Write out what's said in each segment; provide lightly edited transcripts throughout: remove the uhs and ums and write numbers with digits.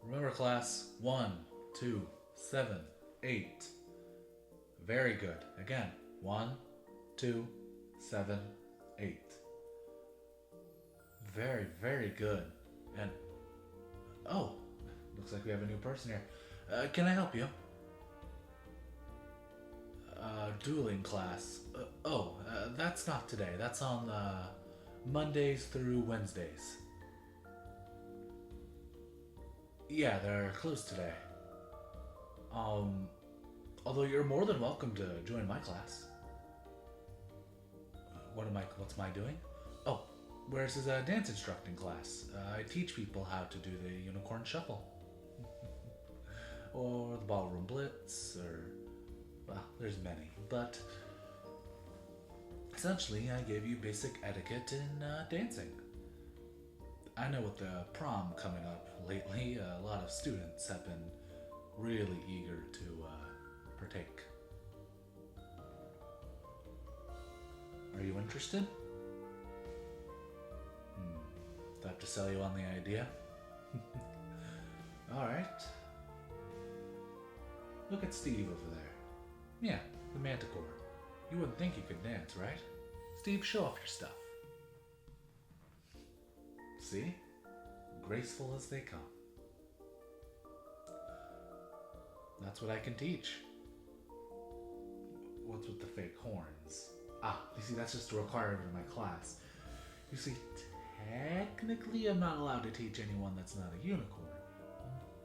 Remember, class. 1, 2, 7, 8. Very good. Again. 1, 2, 7, 8. Very, very good. And oh, looks like we have a new person here. Can I help you? Dueling class. That's not today. That's on Mondays through Wednesdays. Yeah, they're closed today. Um, Although you're more than welcome to join my class. What's my doing? Oh, where's his dance instructing class? I teach people how to do the unicorn shuffle. Or the ballroom blitz, or, well, there's many. But essentially, I gave you basic etiquette in dancing. I know with the prom coming up lately, a lot of students have been really eager to partake. Are you interested? Do I have to sell you on the idea? Alright. Look at Steve over there. Yeah, the manticore. You wouldn't think he could dance, right? Steve, show off your stuff. See? Graceful as they come. That's what I can teach. What's with the fake horns? You see, that's just a requirement in my class. You see, technically I'm not allowed to teach anyone that's not a unicorn.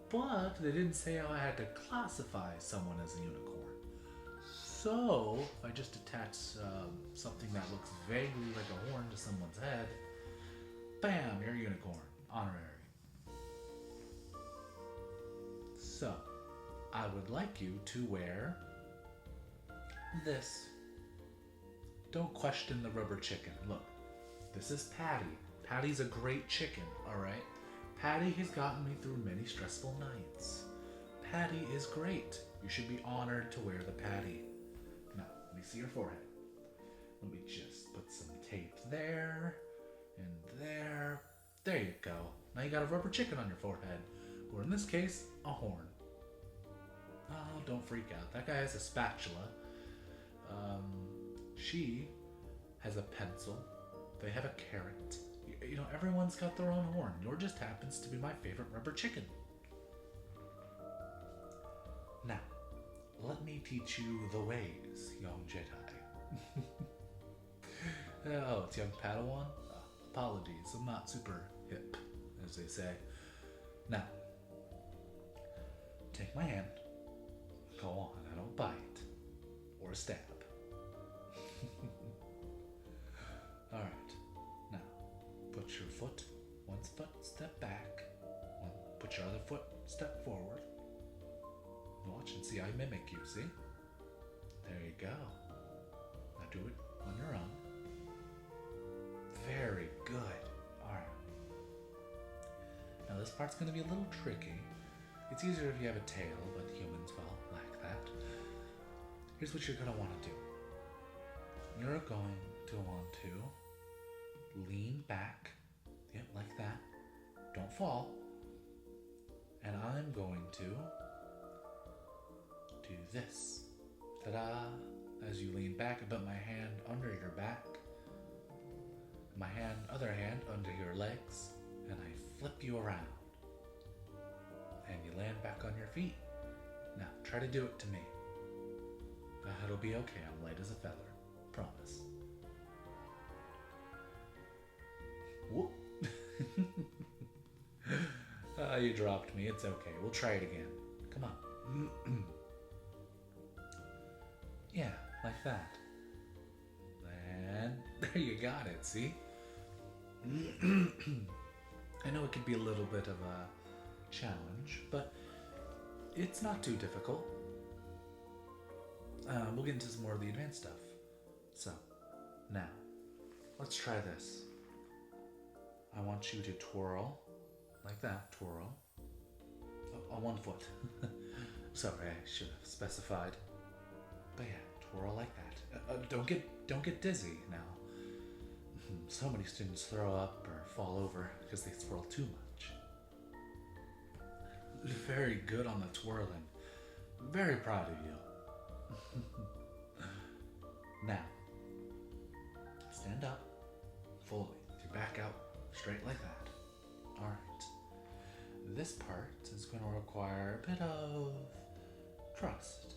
But they didn't say how I had to classify someone as a unicorn. So, if I just attach something that looks vaguely like a horn to someone's head, bam, you're a unicorn. Honorary. So, I would like you to wear this. Don't question the rubber chicken. Look, this is Patty. Patty's a great chicken, alright? Patty has gotten me through many stressful nights. Patty is great. You should be honored to wear the Patty. Now, let me see your forehead. Let me just put some tape there and there. There you go. Now you got a rubber chicken on your forehead. Or in this case, a horn. Oh, don't freak out. That guy has a spatula. She has a pencil. They have a carrot. You know, everyone's got their own horn. Yours just happens to be my favorite rubber chicken. Now, let me teach you the ways, young Jedi. Oh, it's young Padawan? Apologies, I'm not super hip, as they say. Now, take my hand. Go on, I don't bite. Or stab. Alright, now, put your foot one step back. Put your other foot step forward. Watch and see I mimic you, see? There you go. Now do it on your own. Very good. Alright. Now this part's going to be a little tricky. It's easier if you have a tail, but humans, well, lack that. Here's what you're going to want to do. You're going to want to lean back. Yep, like that. Don't fall. And I'm going to do this. Ta-da! As you lean back, I put my hand under your back. My other hand under your legs, and I flip you around. And you land back on your feet. Now, try to do it to me. It'll be okay, I'm light as a feather. Promise. Whoop. You dropped me, it's okay. We'll try it again. Come on. Yeah, like that. And there you got it, see? I know it could be a little bit of a challenge, but it's not too difficult. We'll get into some more of the advanced stuff. So, now, let's try this. I want you to twirl, like that, twirl, on one foot. Sorry, I should have specified. But yeah, twirl like that. Don't get dizzy now. So many students throw up or fall over because they twirl too much. very good on the twirling. Very proud of you. Now, stand up fully, with your back out, straight like that. Alright. This part is going to require a bit of trust.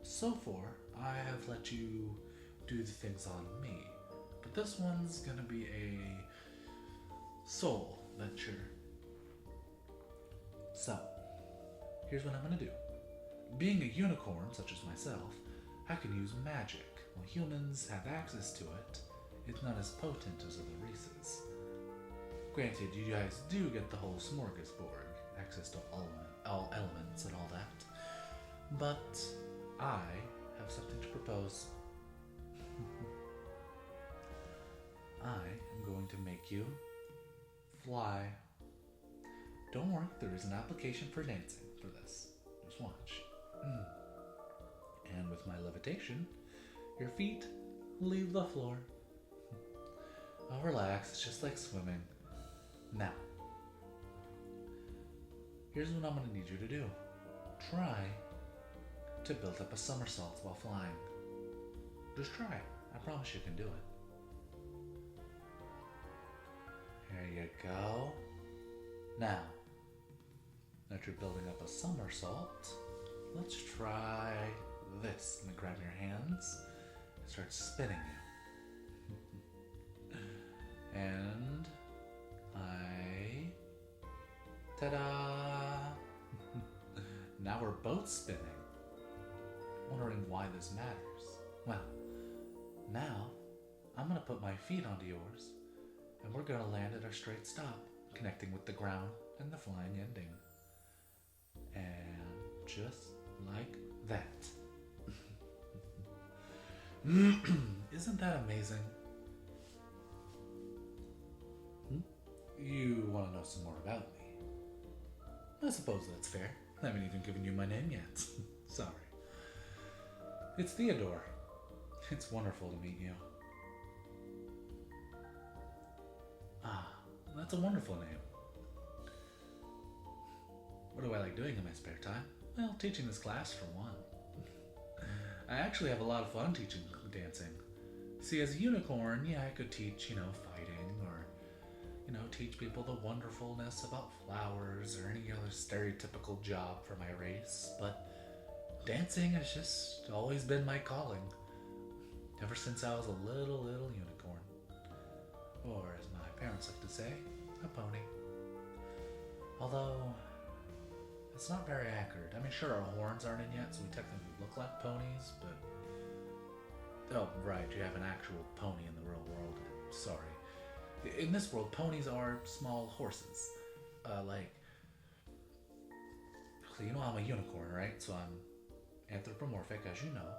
So far, I have let you do the things on me, but this one's going to be a soul venture. So, here's what I'm going to do. Being a unicorn, such as myself, I can use magic. While humans have access to it, it's not as potent as other races. Granted, you guys do get the whole smorgasbord, access to all elements and all that, but I have something to propose. I am going to make you fly. Don't worry, there is an application for dancing for this. Just watch. And with my levitation, your feet leave the floor. Oh, relax, it's just like swimming. Now, here's what I'm going to need you to do. Try to build up a somersault while flying. Just try it. I promise you can do it. There you go. Now that you're building up a somersault, let's try this. Let me grab your hands and start spinning you. And ta-da! Now we're both spinning. Wondering why this matters. Well, now I'm gonna put my feet onto yours, and we're gonna land at a straight stop, connecting with the ground and the flying ending. And just like that. Isn't that amazing? You want to know some more about me? I suppose that's fair. I haven't even given you my name yet. Sorry. It's Theodore. It's wonderful to meet you. Ah, that's a wonderful name. What do I like doing in my spare time? Well, teaching this class for one. I actually have a lot of fun teaching dancing. See, as a unicorn, yeah, I could teach, fighting, or, teach people the wonderfulness about flowers or any other stereotypical job for my race, but dancing has just always been my calling, ever since I was a little unicorn. Or, as my parents like to say, a pony. Although, it's not very accurate. I mean, sure, our horns aren't in yet, so we technically look like ponies, but... Oh, right, you have an actual pony in the real world. Sorry. In this world, ponies are small horses. So I'm a unicorn, right? So I'm anthropomorphic, as you know.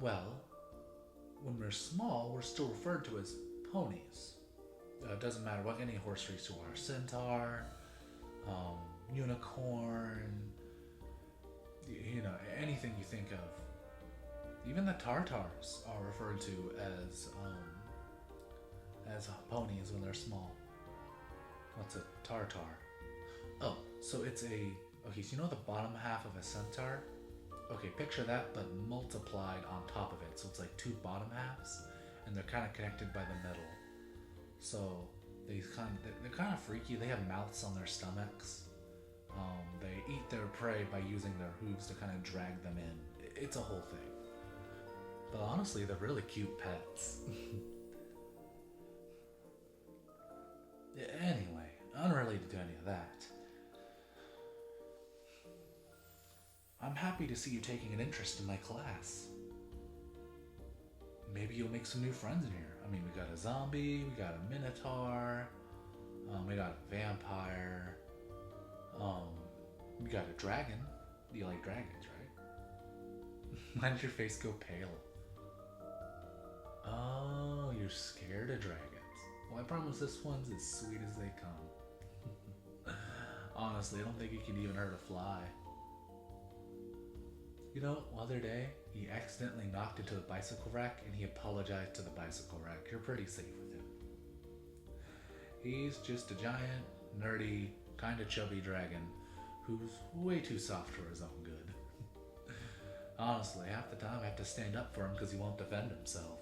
Well, when we're small, we're still referred to as ponies. It doesn't matter what any horse race you are. Centaur, unicorn, anything you think of. Even the Tartars are referred to as ponies when they're small. What's a Tartar? Oh, so it's okay, so the bottom half of a centaur? Okay, picture that, but multiplied on top of it. So it's like two bottom halves, and they're kind of connected by the middle. So they're kind of freaky. They have mouths on their stomachs. They eat their prey by using their hooves to kind of drag them in. It's a whole thing. But honestly, they're really cute pets. Anyway, unrelated to any of that, I'm happy to see you taking an interest in my class. Maybe you'll make some new friends in here. I mean, we got a zombie, we got a minotaur, we got a vampire, we got a dragon. You like dragons, right? Why did your face go pale? Oh, you're scared of dragons. Well, I promise this one's as sweet as they come. Honestly, I don't think you can even hurt a fly. The other day, he accidentally knocked into the bicycle rack and he apologized to the bicycle rack. You're pretty safe with him. He's just a giant, nerdy, kind of chubby dragon who's way too soft for his own good. Honestly, half the time I have to stand up for him because he won't defend himself.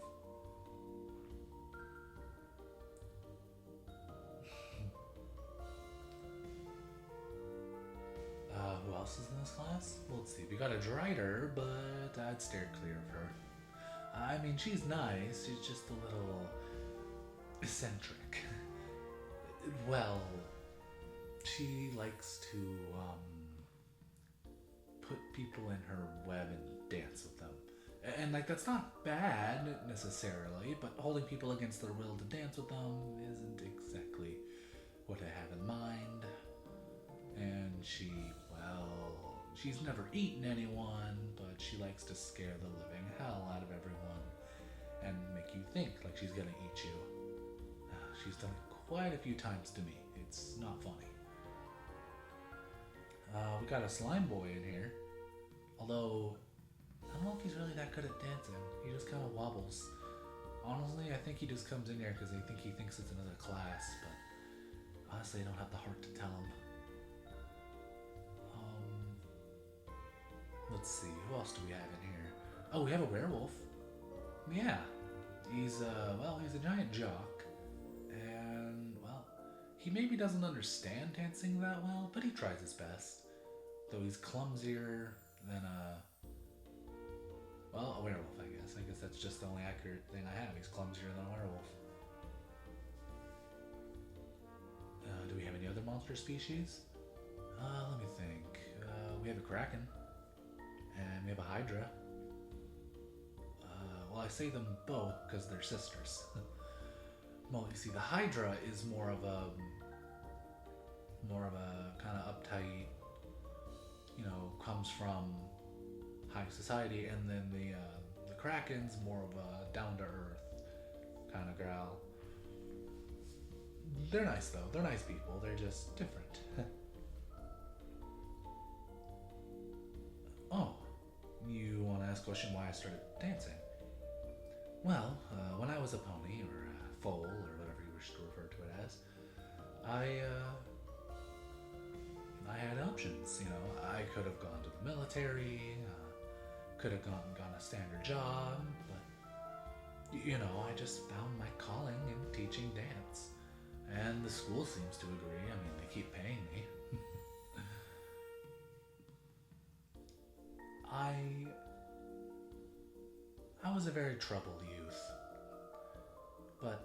Who else is in this class? Well, let's see. We got a Drider, but I'd steer clear of her. I mean, she's nice. She's just a little eccentric. Well, she likes to put people in her web and dance with them. And like that's not bad necessarily, but holding people against their will to dance with them isn't exactly what I have in mind. And she's never eaten anyone, but she likes to scare the living hell out of everyone and make you think like she's gonna eat you. She's done it quite a few times to me. It's not funny. We got a slime boy in here, although I don't know if he's really that good at dancing. He just kind of wobbles. Honestly, I think he just comes in here because he thinks it's another class, but honestly, I don't have the heart to tell him. Let's see, who else do we have in here? Oh, we have a werewolf. Yeah, he's a giant jock, and well, he maybe doesn't understand dancing that well, but he tries his best. Though he's clumsier than a werewolf, I guess. I guess that's just the only accurate thing I have. He's clumsier than a werewolf. Do we have any other monster species? Let me think. We have a kraken. And we have a hydra. Well, I say them both because they're sisters. Well, you see, the hydra is more of a kind of uptight, comes from high society, and then the kraken's more of a down to earth kind of growl. They're nice though. They're nice people. They're just different. Oh, you want to ask a question why I started dancing? Well, when I was a pony, or a foal, or whatever you wish to refer to it as, I had options. I could have gone to the military, could have gone a standard job, but I just found my calling in teaching dance, and the school seems to agree. I mean, they keep paying me. I was a very troubled youth, but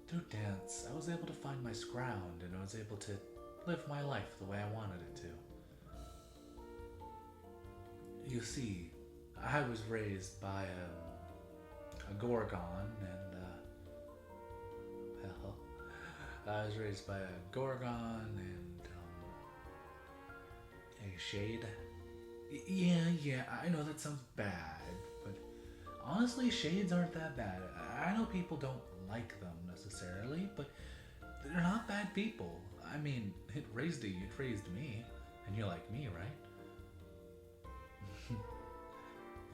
through dance, I was able to find my ground, and I was able to live my life the way I wanted it to. You see, I was raised by a gorgon, and I was raised by a gorgon and a shade. Yeah, I know that sounds bad, but honestly, shades aren't that bad. I know people don't like them necessarily, but they're not bad people. I mean, it raised me, and you're like me, right?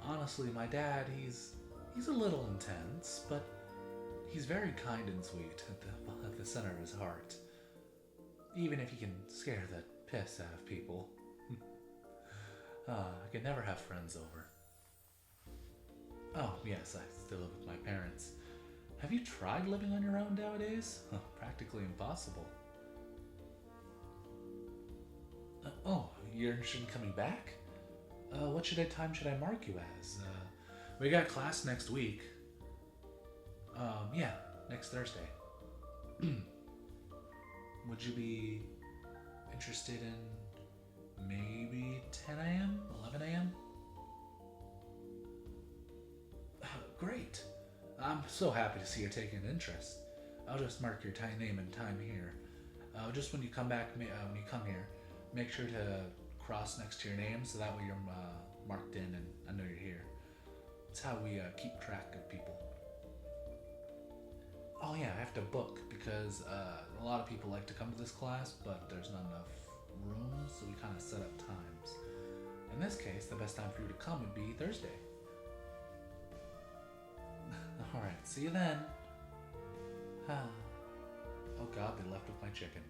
Honestly, my dad, he's a little intense, but he's very kind and sweet at the center of his heart. Even if he can scare the piss out of people. I could never have friends over. Oh, yes, I still live with my parents. Have you tried living on your own nowadays? Practically impossible. Oh, you're interested in coming back? What time should I mark you as? We got class next week. Yeah, next Thursday. Would you be interested in maybe 10 a.m., 11 a.m.? Great. I'm so happy to see you're taking an interest. I'll just mark your name and time here. Just when you come back, when you come here, make sure to cross next to your name so that way you're marked in and I know you're here. It's how we keep track of people. Oh yeah, I have to book because a lot of people like to come to this class, but there's not enough rooms, so we kind of set up times. In this case, the best time for you to come would be Thursday. Alright, see you then. Oh god, they left with my chicken.